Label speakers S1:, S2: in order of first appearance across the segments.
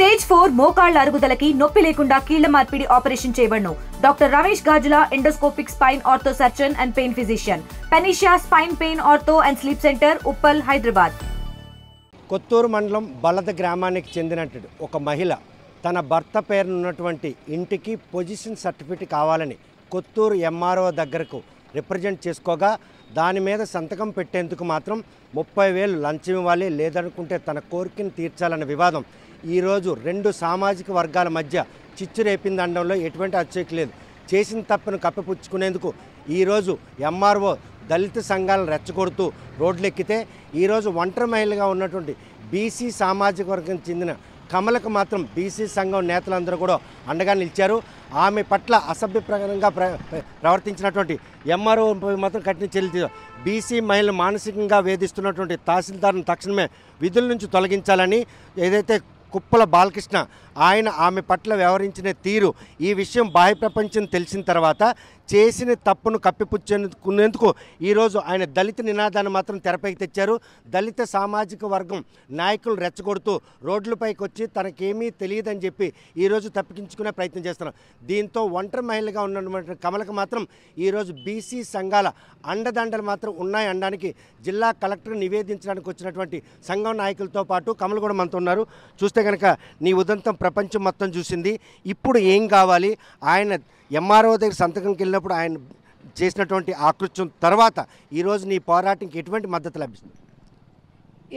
S1: Stage 4 మోకాళ్ల అరుగుదలకి నొప్పి లేకుండా కీళ్ల మార్పిడి ఆపరేషన్ చేయబడును. Doctor Ramesh Gajula, endoscopic spine ortho surgeon and pain physician, Panacea spine pain ortho and sleep centre, Uppal, Hyderabad.
S2: Kothur మండలం బలద గ్రామానికి చెందినట్టు ఒక మహిళ తన భర్త పేరునున్నటువంటి ఇంటికి పొజిషన్ సర్టిఫికేట్ కావాలని కొత్తూరు ఎంఆర్ఓ దగ్గరకు రిప్రజెంట్ చేసుకోగా దాని మీద సంతకం పెట్టేందుకు మాత్రం 30,000 లంచం ఇవ్వాలి, లేదనుకుంటే తన కోరికను తీర్చాలన్న వివాదం ఈరోజు రెండు సామాజిక వర్గాల మధ్య చిచ్చు రేపిందనడంలో ఎటువంటి అతిశయోక్తి లేదు. చేసిన తప్పును కప్పిపుచ్చుకునేందుకు ఈరోజు ఎంఆర్ఓ దళిత సంఘాలను రెచ్చగొడుతూ రోడ్లెక్కితే ఈరోజు ఒంటరి మహిళగా ఉన్నటువంటి బీసీ సామాజిక వర్గం చెందిన కమలకు మాత్రం బీసీ సంఘం నేతలందరూ కూడా అండగా నిలిచారు. ఆమె పట్ల అసభ్యప్రకంగా ప్రవర్తించినటువంటి ఎంఆర్ఓ మాత్రం కఠిన చర్యలు బీసీ మహిళలు మానసికంగా వేధిస్తున్నటువంటి తహసీల్దార్ను తక్షణమే విధుల నుంచి తొలగించాలని ఏదైతే కుప్పల బాలకృష్ణ ఆయన ఆమె పట్ల వ్యవహరించిన తీరు ఈ విషయం బాహ్య ప్రపంచం తెలిసిన తర్వాత చేసిన తప్పును కప్పిపుచ్చేందుకు ఈరోజు ఆయన దళిత నినాదాన్ని మాత్రం తెరపైకి తెచ్చారు. దళిత సామాజిక వర్గం నాయకులు రెచ్చగొడుతూ రోడ్లపైకి వచ్చి తనకేమీ తెలియదని చెప్పి ఈరోజు తప్పించుకునే ప్రయత్నం చేస్తున్నారు. దీంతో ఒంటరి మహిళగా ఉన్నటువంటి కమలకు మాత్రం ఈరోజు బీసీ సంఘాల అండదండలు మాత్రం ఉన్నాయి అనడానికి జిల్లా కలెక్టర్ నివేదించడానికి వచ్చినటువంటి సంఘం నాయకులతో పాటు కమలు కూడా మనతో ఉన్నారు. చూస్తే కనుక నీ ఉదంతం ప్రపంచం మొత్తం చూసింది. ఇప్పుడు ఏం కావాలి? ఆయన ఎంఆర్ఓ దగ్గర సంతకంకి వెళ్ళినప్పుడు ఆయన చేసినటువంటి ఆకృత్యం తర్వాత ఈరోజు నీ పోరాటానికి ఎటువంటి మద్దతు లభిస్తుంది?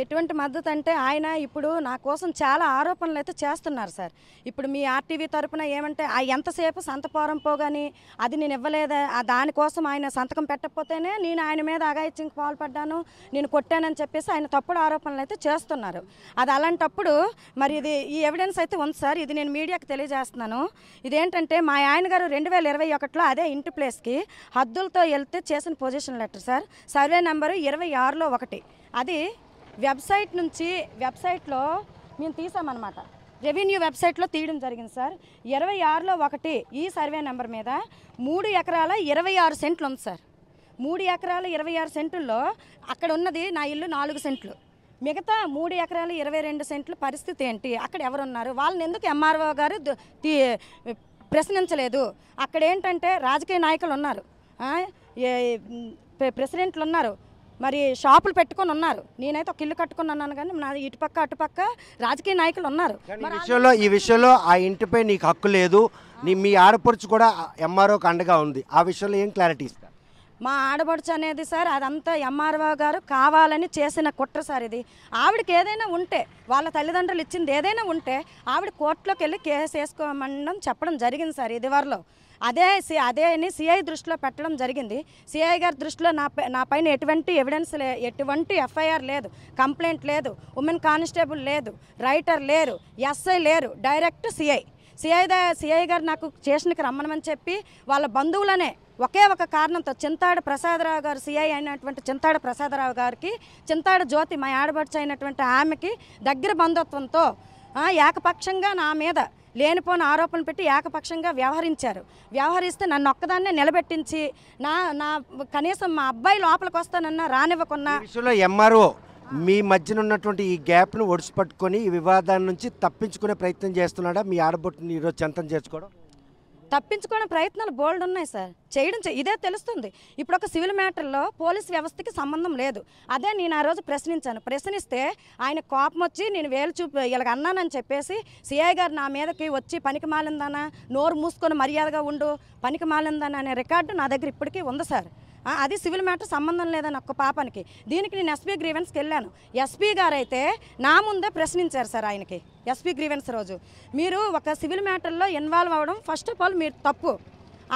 S3: ఎటువంటి మద్దతు అంటే ఆయన ఇప్పుడు నా కోసం చాలా ఆరోపణలు అయితే చేస్తున్నారు సార్. ఇప్పుడు మీ ఆర్టీవీ తరపున ఏమంటే ఎంతసేపు సంతపోరం పోగాని అది నేను ఇవ్వలేదా, దానికోసం ఆయన సంతకం పెట్టకపోతేనే నేను ఆయన మీద అఘాయిత్యంకి పాల్పడ్డాను, నేను కొట్టానని చెప్పేసి ఆయన తప్పుడు ఆరోపణలు అయితే చేస్తున్నారు. అది అలాంటప్పుడు మరి ఇది ఈ ఎవిడెన్స్ అయితే ఉంది సార్. ఇది నేను మీడియాకి తెలియజేస్తున్నాను. ఇదేంటంటే మా ఆయన గారు 2021లో అదే ఇంటి ప్లేస్కి హద్దులతో వెళ్తే చేసిన position letter sir. Survey number 26లో 1 అది వెబ్సైట్లో మేము తీసామన్నమాట. రెవెన్యూ వెబ్సైట్లో తీయడం జరిగింది సార్. 26లో 1 ఈ సర్వే నెంబర్ మీద 3 ఎకరాల 26 సెంట్లు ఉంది సార్. 3 ఎకరాల 26 సెంట్లలో అక్కడ ఉన్నది నా ఇల్లు 4 సెంట్లు, మిగతా 3 ఎకరాల 22 సెంట్ల పరిస్థితి ఏంటి? అక్కడ ఎవరున్నారు? వాళ్ళని ఎందుకు ఎంఆర్ఓ గారు ప్రశ్నించలేదు? అక్కడ ఏంటంటే రాజకీయ నాయకులు ఉన్నారు, ప్రెసిడెంట్లు ఉన్నారు, మరి షాపులు పెట్టుకొని ఉన్నారు. నేనైతే ఒక ఇల్లు కట్టుకుని ఉన్నాను, కానీ నా ఇటుపక్క అటుపక్క రాజకీయ నాయకులు ఉన్నారు.
S2: ఈ విషయంలో ఆ ఇంటిపై నీకు హక్కు లేదు, మీ ఆడపడుచు కూడా ఎంఆర్ఓకి అండగా ఉంది. ఆ విషయంలో ఏం క్లారిటీ ఇస్తారు?
S3: మా ఆడపడుచు అనేది సార్ అదంతా ఎంఆర్ఓ గారు కావాలని చేసిన కుట్ర సార్. ఇది ఆవిడకి ఏదైనా ఉంటే, వాళ్ళ తల్లిదండ్రులు ఇచ్చింది ఏదైనా ఉంటే ఆవిడ కోర్టులోకి వెళ్ళి కేసు వేసుకోమని చెప్పడం జరిగింది సార్. ఇదివరలో అదే సిఐ దృష్టిలో పెట్టడం జరిగింది. సిఐ గారి దృష్టిలో నా పైన ఎటువంటి ఎవిడెన్స్ ఎటువంటి ఎఫ్ఐఆర్ లేదు, కంప్లైంట్ లేదు, ఉమెన్ కానిస్టేబుల్ లేదు, రైటర్ లేరు, ఎస్ఐ లేరు, డైరెక్ట్ సిఐ గారు నాకు స్టేషన్కి రమ్మనమని చెప్పి వాళ్ళ బంధువులనే ఒకే ఒక కారణంతో చింతాడ ప్రసాదరావు గారు, సిఐ అయినటువంటి చింతాడ ప్రసాదరావు గారికి చింతాడ జ్యోతి మా ఆడబడుచు అయినటువంటి ఆమెకి దగ్గర బంధుత్వంతో ఏకపక్షంగా నా మీద లేనిపోని ఆరోపణలు పెట్టి ఏకపక్షంగా వ్యవహరిస్తే నన్ను ఒక్కదాన్నే నిలబెట్టించి నా కనీసం మా అబ్బాయి లోపలికి వస్తానన్నా రానివ్వకున్నా
S2: ఎంఆర్ఓ మీ మధ్యన ఉన్నటువంటి ఈ గ్యాప్ను ఒడిచిపట్టుకొని ఈ వివాదాన్ని నుంచి తప్పించుకునే ప్రయత్నం చేస్తున్నాడా? మీ ఆడబొట్టుని ఈరోజు చెంతం చేసుకోవడం
S3: తప్పించుకునే ప్రయత్నాలు బోల్డ్ ఉన్నాయి సార్. ఇదే తెలుస్తుంది. ఇప్పుడు ఒక సివిల్ మ్యాటర్లో పోలీస్ వ్యవస్థకి సంబంధం లేదు. అదే నేను ఆ రోజు ప్రశ్నిస్తే ఆయన కోపం వచ్చి నేను ఇలాగ అన్నానని చెప్పేసి సిఐ గారు నా మీదకి వచ్చి పనికి మాలిందనా, నోరు మూసుకొని మర్యాదగా ఉండు, పనికి మాలిందనా అనే రికార్డు నా దగ్గర ఇప్పటికీ ఉంది సార్. అది సివిల్ మ్యాటర్ సంబంధం లేదని ఒక్క పాపానికి. దీనికి నేను ఎస్పీ గ్రీవెన్స్కి వెళ్ళాను. ఎస్పీ గారు అయితే నా ముందే ప్రశ్నించారు సార్. ఆయనకి ఎస్పీ గ్రీవెన్స్ రోజు మీరు ఒక సివిల్ మ్యాటర్లో ఇన్వాల్వ్ అవ్వడం ఫస్ట్ ఆఫ్ ఆల్ మీరు తప్పు.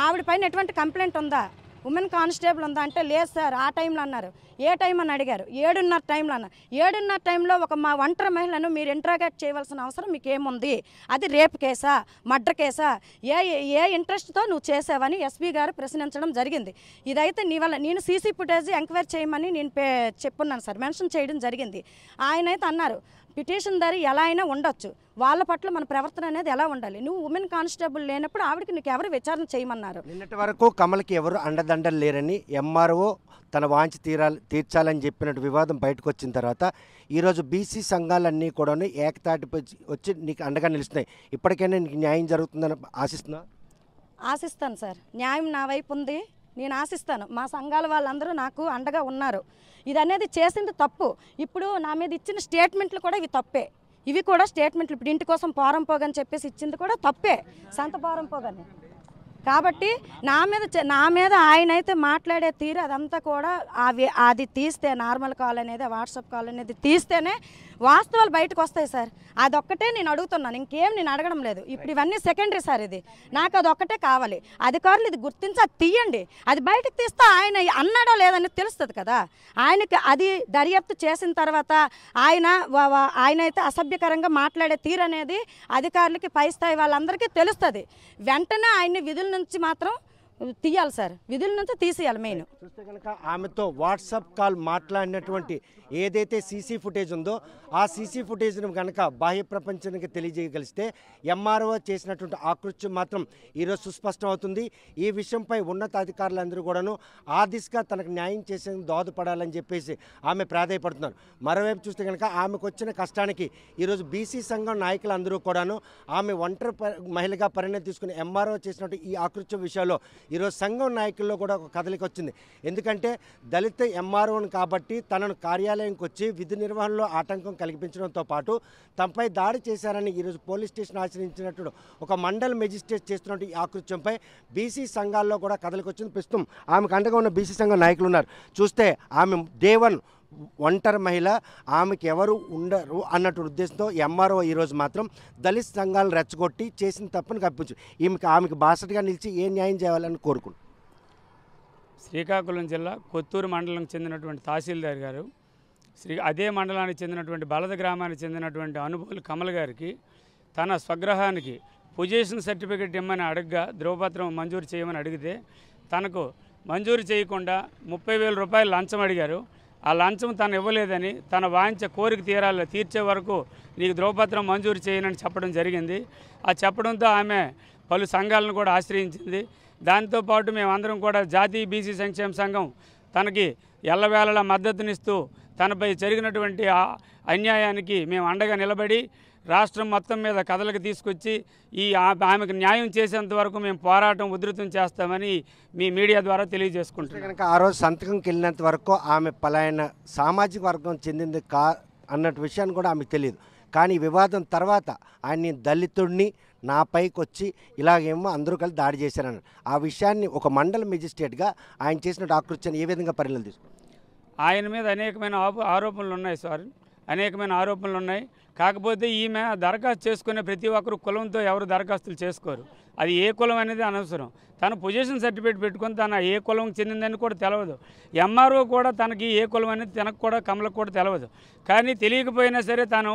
S3: ఆవిడ పైన ఎటువంటి కంప్లైంట్ ఉందా, ఉమెన్ కానిస్టేబుల్ ఉందా అంటే లేదు సార్ ఆ టైంలో అన్నారు. ఏ టైం అని అడిగారు, 7:30 టైంలో అన్నారు. 7:30 టైంలో మా ఒంటరి మహిళను మీరు ఇంట్రాగేట్ చేయవలసిన అవసరం మీకు ఏముంది? అది రేప్ కేసా, మర్డర్ కేసా, ఏ ఇంట్రెస్ట్తో నువ్వు చేసావని ఎస్పీ గారు ప్రశ్నించడం జరిగింది. ఇదైతే నేను సీసీ ఫుటేజ్ ఎంక్వైరీ చేయమని నేను చెప్పున్నాను సార్, మెన్షన్ చేయడం జరిగింది. ఆయన అయితే అన్నారు పిటిషన్దారి ఎలా అయినా ఉండొచ్చు, వాళ్ళ పట్ల మన ప్రవర్తన అనేది ఎలా ఉండాలి. నువ్వు ఉమెన్ కానిస్టేబుల్ లేనప్పుడు ఆవిడకి నీకు ఎవరు విచారణ చేయమన్నారు?
S2: నిన్నటి వరకు కమలకి ఎవరు అండదండలు లేరని ఎంఆర్ఓ తన వాంచి తీర్చాలని చెప్పినట్టు వివాదం బయటకు వచ్చిన తర్వాత ఈరోజు బీసీ సంఘాలన్నీ కూడా ఏకతాటిపై వచ్చి నీకు అండగా నిలుస్తున్నాయి. ఇప్పటికైనా నీకు న్యాయం జరుగుతుందని ఆశిస్తున్నా?
S3: ఆశిస్తాను సార్, న్యాయం నా వైపు ఉంది, నేను ఆశిస్తాను. మా సంఘాల వాళ్ళందరూ నాకు అండగా ఉన్నారు. ఇది అనేది చేసింది తప్పు. ఇప్పుడు నా మీద ఇచ్చిన స్టేట్మెంట్లు కూడా ఇవి తప్పే. ఇవి కూడా స్టేట్మెంట్లు ఇప్పుడు ఇంటి కోసం పోరం పోగని చెప్పేసి ఇచ్చింది కూడా తప్పే, సంత పోరం పోగని. కాబట్టి నా మీద ఆయన అయితే మాట్లాడే తీరు అదంతా కూడా అది తీస్తే, నార్మల్ కాల్ అనేది, వాట్సాప్ కాల్ అనేది తీస్తేనే వాస్తవాలు బయటకు వస్తాయి సార్. అదొక్కటే నేను అడుగుతున్నాను, ఇంకేం నేను అడగడం లేదు. ఇప్పుడు ఇవన్నీ సెకండరీ సార్. ఇది నాకు అదొక్కటే కావాలి. అధికారులు ఇది గుర్తించి అది తీయండి. అది బయటకు తీస్తే ఆయన అన్నాడో లేదని తెలుస్తుంది కదా. ఆయనకి అది దర్యాప్తు చేసిన తర్వాత ఆయన అయితే అసభ్యకరంగా మాట్లాడే తీరు అనేది అధికారులకి, పై స్థాయి వాళ్ళందరికీ తెలుస్తుంది. వెంటనే ఆయన్ని విధుల నుంచి మాత్రం తీయాలి సార్, విధుల నుంచి తీసేయాలి. మెయిన్
S2: చూస్తే కనుక ఆమెతో వాట్సాప్ కాల్ మాట్లాడినటువంటి ఏదైతే సీసీ ఫుటేజ్ ఉందో ఆ సీసీ ఫుటేజ్ను కనుక బాహ్య ప్రపంచానికి తెలియజేయగలిస్తే ఎంఆర్ఓ చేసినటువంటి ఆకృత్యం మాత్రం ఈరోజు సుస్పష్టం అవుతుంది. ఈ విషయంపై ఉన్నతాధికారులందరూ కూడాను ఆ దిశగా తనకు న్యాయం చేసేందుకు దోహదపడాలని చెప్పేసి ఆమె ప్రాధాయపడుతున్నారు. మరోవైపు చూస్తే కనుక ఆమెకు వచ్చిన కష్టానికి ఈరోజు బీసీ సంఘం నాయకులందరూ కూడాను ఆమె ఒంటరి మహిళగా పరిణతి తీసుకుని ఎంఆర్ఓ చేసినట్టు ఈ ఆకృత్యం విషయంలో ఈరోజు సంఘం నాయకుల్లో కూడా ఒక కదలిక వచ్చింది. ఎందుకంటే దళిత ఎంఆర్ఓను కాబట్టి తనను కార్యాలయంకి వచ్చి విధి నిర్వహణలో ఆటంకం కల్పించడంతో పాటు తమపై దాడి చేశారని ఈరోజు పోలీస్ స్టేషన్ ఆశ్రయించినట్టు ఒక మండల్ మెజిస్ట్రేట్ చేస్తున్నట్టు ఈ ఆకృత్యంపై బీసీ సంఘాల్లో కూడా కదలిక వచ్చింది. ప్రస్తుతం ఆమెకు అండగా ఉన్న బీసీ సంఘం నాయకులు ఉన్నారు. చూస్తే ఆమె దేవన్ ఒంటరి మహిళ, ఆమెకి ఎవరు ఉండరు అన్నట్టు ఉద్దేశంతో ఎంఆర్ఓ ఈరోజు మాత్రం దళిత సంఘాలను రెచ్చగొట్టి చేసిన తప్పును కప్పించు ఆమెకు బాసటగా నిలిచి ఏ న్యాయం చేయాలని కోరుకుంటున్నారు.
S4: శ్రీకాకుళం జిల్లా కొత్తూరు మండలంకి చెందినటువంటి తహసీల్దార్ గారు అదే మండలానికి చెందినటువంటి బలద గ్రామానికి చెందినటువంటి అనుభూలు కమల్ గారికి తన స్వగ్రహానికి పొజిషన్ సర్టిఫికేట్ ఇమ్మని అడగగా ధ్రువపత్రం మంజూరు చేయమని అడిగితే తనకు మంజూరు చేయకుండా 30,000 రూపాయలు లంచం అడిగారు. ఆ లంచం తను ఇవ్వలేదని తన వాంఛ కోరిక తీర్చే వరకు నీకు ధ్రువపత్రం మంజూరు చేయనని చెప్పడం జరిగింది. ఆ చెప్పడంతో ఆమె పలు సంఘాలను కూడా ఆశ్రయించింది. దాంతోపాటు మేమందరం కూడా జాతీయ బీసీ సంక్షేమ సంఘం తనకి ఎల్లవేళలా మద్దతునిస్తూ తనపై జరిగినటువంటి అన్యాయానికి మేము అండగా నిలబడి రాష్ట్రం మొత్తం మీద కథలకు తీసుకొచ్చి ఆమెకు న్యాయం చేసేంత వరకు మేము పోరాటం ఉధృతం చేస్తామని మీ మీడియా ద్వారా తెలియజేసుకుంటున్నాం.
S2: కనుక ఆ రోజు సంతకంకి వెళ్ళినంత వరకు ఆమె పలాయన సామాజిక వర్గం చెందింది అన్నట్టు విషయాన్ని కూడా ఆమెకు తెలియదు. కానీ వివాదం తర్వాత ఆయన్ని దళితుడిని నా పైకి వచ్చి ఇలాగేమో అందరూ కలిసి దాడి చేశారన్నారు. ఆ విషయాన్ని ఒక మండల మెజిస్ట్రేట్గా ఆయన చేసిన ఆకృత్యాన్ని ఏ విధంగా పరిణామాలు తీసుకుంటారు?
S4: ఆయన మీద అనేకమైన ఆరోపణలు ఉన్నాయి సార్, అనేకమైన ఆరోపణలు ఉన్నాయి. కాకపోతే ఈమె దరఖాస్తు చేసుకునే ప్రతి ఒక్కరు కులంతో ఎవరు దరఖాస్తులు చేసుకోరు. అది ఏ కులం అనేది అనవసరం. తను పొజిషన్ సర్టిఫికేట్ పెట్టుకొని తన ఏ కులం చెందిందని కూడా తెలియదు. ఎంఆర్ఓ కూడా తనకి ఏ కులం అనేది తనకు కూడా కమలకు కూడా తెలియదు. కానీ తెలియకపోయినా సరే తను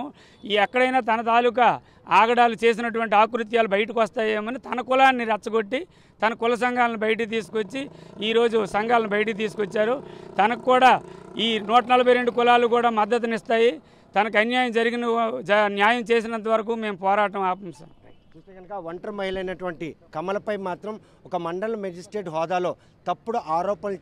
S4: ఎక్కడైనా తన తాలూకా ఆగడాలు చేసినటువంటి ఆకృత్యాలు బయటకు వస్తాయేమని తన కులాన్ని రెచ్చగొట్టి తన కుల సంఘాలను బయటికి తీసుకొచ్చి ఈరోజు సంఘాలను బయటికి తీసుకొచ్చారు. తనకు కూడా ఈ 142 కులాలు కూడా మద్దతునిస్తాయి. తనకు అన్యాయం న్యాయం చేసినంత వరకు మేము పోరాటం ఆపం సార్.
S2: చూస్తే కనుక ఒంటరి మహిళ అయినటువంటి కమలపై మాత్రం ఒక మండల మెజిస్ట్రేట్ హోదాలో తప్పుడు ఆరోపణలు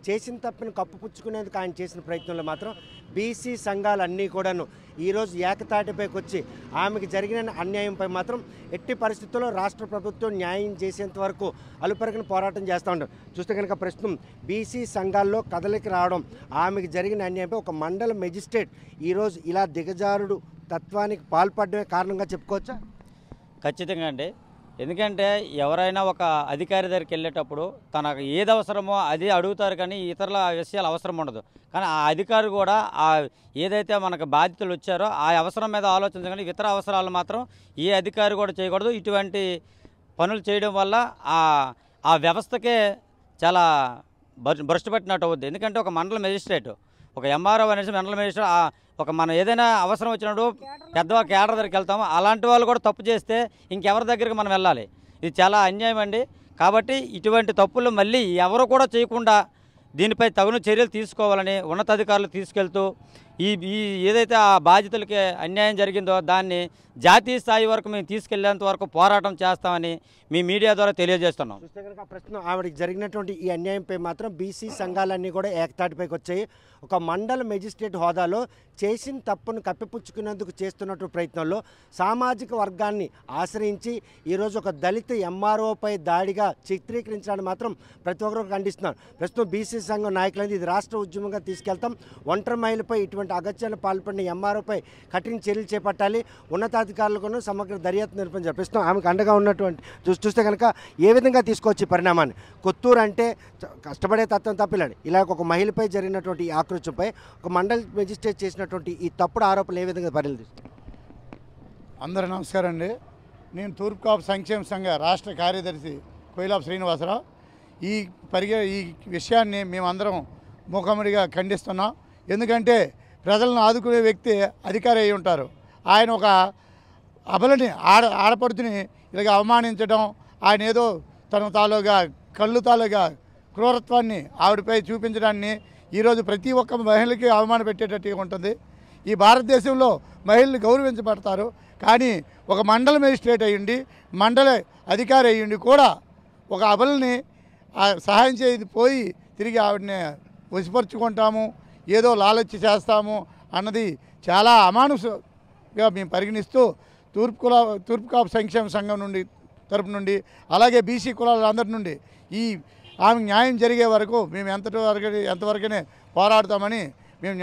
S2: చేసిన తప్పును కప్పుపుచ్చుకునేందుకు ఆయన చేసిన ప్రయత్నంలో మాత్రం బీసీ సంఘాలన్నీ కూడాను ఈరోజు ఏకతాటిపైకి వచ్చి ఆమెకు జరిగిన అన్యాయంపై మాత్రం ఎట్టి పరిస్థితుల్లో రాష్ట్ర ప్రభుత్వం న్యాయం చేసేంత వరకు అలుపెరగని పోరాటం చేస్తూ ఉంటారు. చూస్తే కనుక ప్రస్తుతం బీసీ సంఘాల్లో కదలికి రావడం, ఆమెకు జరిగిన అన్యాయంపై ఒక మండల మెజిస్ట్రేట్ ఈరోజు ఇలా దిగజారుడు తత్వానికి పాల్పడమే కారణంగా చెప్పుకోవచ్చా?
S5: ఖచ్చితంగా అండి. ఎందుకంటే ఎవరైనా ఒక అధికారి దగ్గరికి వెళ్ళేటప్పుడు తనకు ఏది అవసరమో అది అడుగుతారు, కానీ ఇతరుల విషయాలు అవసరం ఉండదు. కానీ ఆ అధికారి కూడా ఏదైతే మనకు బాధ్యతలు వచ్చారో ఆ అవసరం మీద ఆలోచించగానే ఇతర అవసరాలు మాత్రం ఏ అధికారి కూడా చేయకూడదు. ఇటువంటి పనులు చేయడం వల్ల ఆ వ్యవస్థకే చాలా భ్రష్టు పట్టినట్టు అవుద్ది. ఎందుకంటే ఒక మండల మెజిస్ట్రేట్, ఒక ఎంఆర్ఓ అనేసి మండల మెజిస్ట్రేట్ ఒక మనం ఏదైనా అవసరం వచ్చినప్పుడు పెద్దవాళ్ళ కేడర్ దగ్గరికి వెళ్తాము. అలాంటి వాళ్ళు కూడా తప్పు చేస్తే ఇంకెవరి దగ్గరికి మనం వెళ్ళాలి? ఇది చాలా అన్యాయం అండి. కాబట్టి ఇటువంటి తప్పులు మళ్ళీ ఎవరు కూడా చేయకుండా దీనిపై తగిన చర్యలు తీసుకోవాలని ఉన్నతాధికారులు తీసుకెళ్తూ ఈ ఏదైతే ఆ బాధితులకి అన్యాయం జరిగిందో దాన్ని జాతీయ స్థాయి వరకు మేము తీసుకెళ్లేంత వరకు పోరాటం చేస్తామని మీ మీడియా ద్వారా తెలియజేస్తున్నాం.
S2: చూస్తే కనుక ప్రస్తుతం ఆవిడకి జరిగినటువంటి ఈ అన్యాయంపై మాత్రం బీసీ సంఘాలన్నీ కూడా ఏకతాటిపైకి వచ్చాయి. ఒక మండల మెజిస్ట్రేట్ హోదాలో చేసిన తప్పును కప్పిపుచ్చుకునేందుకు చేస్తున్నటువంటి ప్రయత్నంలో సామాజిక వర్గాన్ని ఆశ్రయించి ఈరోజు ఒక దళిత ఎంఆర్ఓపై దాడిగా చిత్రీకరించడాన్ని మాత్రం ప్రతి ఒక్కరు ఖండిస్తున్నారు. ప్రస్తుతం బీసీ సంఘం నాయకులైంది ఇది రాష్ట్ర ఉద్యమంగా తీసుకెళ్తాం. ఒంటరి మహిళపై ఇటువంటి అగత్యాన్ని పాల్పడిన ఎంఆర్ఓపై కఠిన చర్యలు చేపట్టాలి, ఉన్నతాధికారులకు సమగ్ర దర్యాప్తు నిర్వహించాలని చెప్పిస్తాం. ఆమెకు అండగా ఉన్నటువంటి చూస్తే కనుక ఏ విధంగా తీసుకోవచ్చు పరిణామాన్ని. కొత్తూరు అంటే కష్టపడే తత్వం తప్పిలాడు. ఇలా ఒక మహిళపై జరిగినటువంటి ఈ ఆక్రోశంపై ఒక మండల మెజిస్ట్రేట్ చేసినటువంటి ఈ తప్పుడు ఆరోపణలు ఏ విధంగా పరిశీలిస్తారు?
S6: అందరూ నమస్కారం అండి. నేను తూర్పు కాపు సంక్షేమ సంఘ రాష్ట్ర కార్యదర్శి కోయిలాపు శ్రీనివాసరావు. ఈ విషయాన్ని మేమందరం మూకమ్మడిగా ఖండిస్తున్నాం. ఎందుకంటే ప్రజలను ఆదుకునే వ్యక్తి అధికారి అయి ఉంటారు. ఆయన ఒక అబలని ఆడపడుతుని ఇలాగ అవమానించడం, ఆయన ఏదో తన తాలూగా కళ్ళు తాలూగా క్రూరత్వాన్ని ఆవిడపై చూపించడాన్ని ఈరోజు ప్రతి ఒక్క మహిళకి అవమాన పెట్టేటట్టుగా ఉంటుంది. ఈ భారతదేశంలో మహిళలు గౌరవించబడతారు, కానీ ఒక మండల మేజిస్ట్రేట్ అయ్యుండి మండల అధికారి అయ్యుండి కూడా ఒక అబలని సహాయం చేసి పోయి తిరిగి ఆవిడని వశపరుచుకుంటాము, ఏదో లాలొచ్చి చేస్తాము అన్నది చాలా అమానుషంగా మేము పరిగణిస్తూ తూర్పు కాపు సంక్షేమ సంఘం తరపు నుండి అలాగే బీసీ కులాలందరి నుండి ఆమె న్యాయం జరిగే వరకు మేము ఎంతవరకునే పోరాడతామని మేము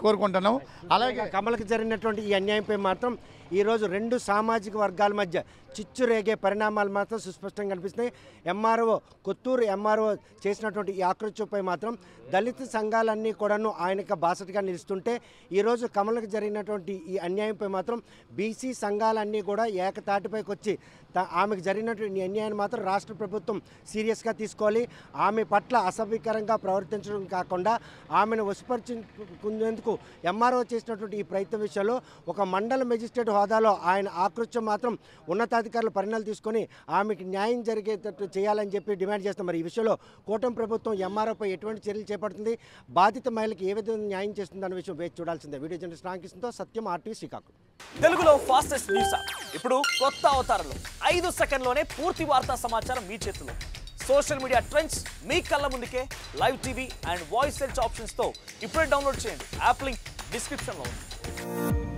S6: కోరుకుంటున్నాము. అలాగే
S2: కమలకి జరిగినటువంటి ఈ అన్యాయంపై మాత్రం ఈరోజు రెండు సామాజిక వర్గాల మధ్య చిచ్చు రేగే పరిణామాలు మాత్రం సుస్పష్టంగా కనిపిస్తున్నాయి. ఎంఆర్ఓ కొత్తూరు ఎంఆర్ఓ చేసినటువంటి ఈ ఆక్రోశంపై మాత్రం దళిత సంఘాలన్నీ కూడాను ఆయనకు బాసటగా నిలుస్తుంటే ఈరోజు కమలకు జరిగినటువంటి ఈ అన్యాయంపై మాత్రం బీసీ సంఘాలన్నీ కూడా ఏకతాటిపైకి వచ్చి ఆమెకు జరిగినటువంటి అన్యాయాన్ని మాత్రం రాష్ట్ర ప్రభుత్వం సీరియస్గా తీసుకోవాలి. ఆమె పట్ల అసభ్యకరంగా ప్రవర్తించడం కాకుండా ఆమెను వశపరుచుకునేందుకు ఎంఆర్ఓ చేసినటువంటి ఈ ప్రయత్నం విషయంలో ఒక మండల మెజిస్ట్రేట్ హోదాలో ఆయన ఆక్రోశం మాత్రం ఉన్నతాధికారులు పరిణామాలు తీసుకొని ఆమెకి న్యాయం జరిగేటట్టు చేయాలని చెప్పి డిమాండ్ చేస్తాం. మరి ఈ విషయంలో కూటమి ప్రభుత్వం ఎంఆర్ఓపై ఎటువంటి చర్యలు చేపడుతుంది, బాధిత మహిళలకు ఏ విధంగా న్యాయం చేస్తుంది అన్న విషయం వేచి చూడాల్సిందే. వీడియో జర్నలిస్ట్ రామకృష్ణతో సత్యం, RTV శ్రీకాకుళం.
S7: తెలుగులో ఫాస్టెస్ట్ న్యూస్ ఇప్పుడు కొత్త అవతారంలో 5 సెకండ్లోనే పూర్తి వార్తా సమాచారం మీ చేతిలో. సోషల్ మీడియా ట్రెండ్స్ మీ కళ్ళ ముందుకే live TV and voice search options తో ఇప్పుడే డౌన్లోడ్ చేయండి. యాప్ లింక్ డిస్క్రిప్షన్ లో ఉంది.